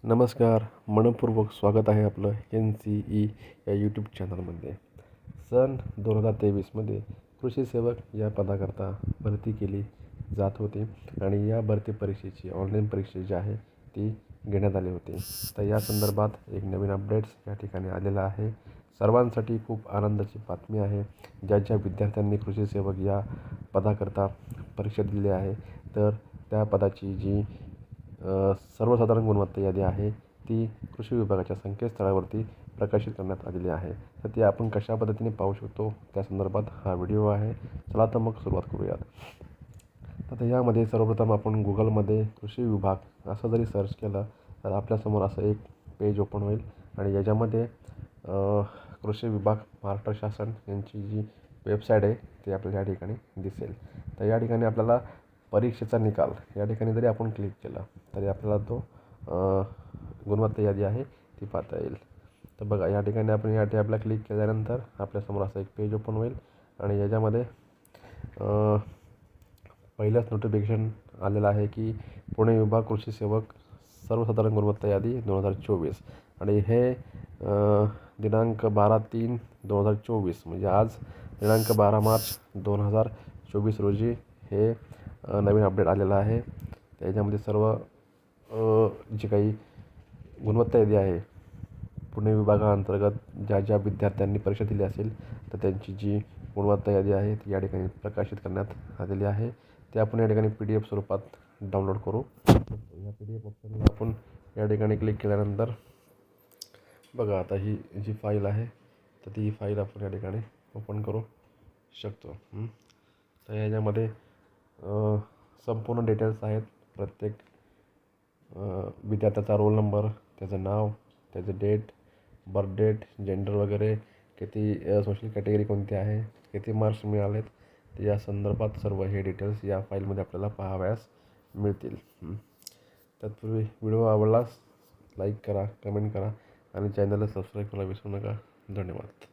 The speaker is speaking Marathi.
नमस्कार, मनःपूर्वक स्वागत आहे आपलं NCE या यूट्यूब चॅनलमध्ये. सन 2023मध्ये कृषी सेवक या पदाकरता भरती केली जात होती आणि या भरती परीक्षेची ऑनलाईन परीक्षा जी आहे ती घेण्यात आली होती. तर या संदर्भात एक नवीन अपडेट्स या ठिकाणी आलेला आहे. सर्वांसाठी खूप आनंदाची बातमी आहे. ज्या विद्यार्थ्यांनी कृषी सेवक या पदाकरता परीक्षा दिली आहे, तर त्या पदाची जी सर्वसाधारण गुणवत्ता यादी आहे ती कृषी विभागाच्या संकेतस्थळावरती प्रकाशित करण्यात आलेली आहे. तर ती आपण कशा पद्धतीने पाहू शकतो त्या संदर्भात हा व्हिडिओ आहे. चला तर मग सुरुवात करूयात. आता यामध्ये सर्वप्रथम आपण गुगलमध्ये कृषी विभाग असं जरी सर्च केलं तर आपल्यासमोर असं एक पेज ओपन होईल आणि याच्यामध्ये कृषी विभाग महाराष्ट्र शासन यांची जी वेबसाईट आहे ती आपल्याला या ठिकाणी दिसेल. तर या ठिकाणी आपल्याला परीक्षेचा निकाल या ठिकाणी जरी आपण क्लिक केला तरी आपल्याला तो गुणवत्ता यादी आहे ती पाहता येईल. तर बघा, या ठिकाणी आपण या टॅबला क्लिक केल्यानंतर आपल्यासमोर असं एक पेज ओपन होईल आणि याच्यामध्ये पहिलंच नोटिफिकेशन आलेलं आहे की पुणे विभाग कृषी सेवक सर्वसाधारण गुणवत्ता यादी 2024 आणि हे दिनांक 12/3/2024 म्हणजे आज दिनांक 12 मार्च 2024 रोजी हे नवीन अपडेट आलेलं आहे. त्याच्यामध्ये सर्व जी काही गुणवत्ता यादी आहे पुणे विभागाअंतर्गत ज्या विद्यार्थ्यांनी परीक्षा दिली असेल तर त्यांची जी गुणवत्ता यादी आहे ती या ठिकाणी प्रकाशित करण्यात आलेली आहे. ते आपण या ठिकाणी PDF स्वरूपात डाउनलोड करू. या PDF ऑप्शनला आपण या ठिकाणी क्लिक केल्यानंतर बघा, आता ही जी फाईल आहे तर ती फाईल आपण या ठिकाणी ओपन करू शकतो. तर याच्यामध्ये संपूर्ण डिटेल्स आहेत. प्रत्येक विद्यार्थ्याचा रोल नंबर, त्याचं नाव, त्याचं डेट, बर्थ डेट, जेंडर वगैरे, किती सोशल कॅटेगरी कोणती आहे, किती मार्क्स मिळालेत, या संदर्भात सर्व हे डिटेल्स या फाईलमध्ये आपल्याला पाहावयास मिळतील. तत्पूर्वी व्हिडिओ आवडल्यास लाईक करा, कमेंट करा आणि चॅनलला सबस्क्राईब करायला विसरू नका. धन्यवाद.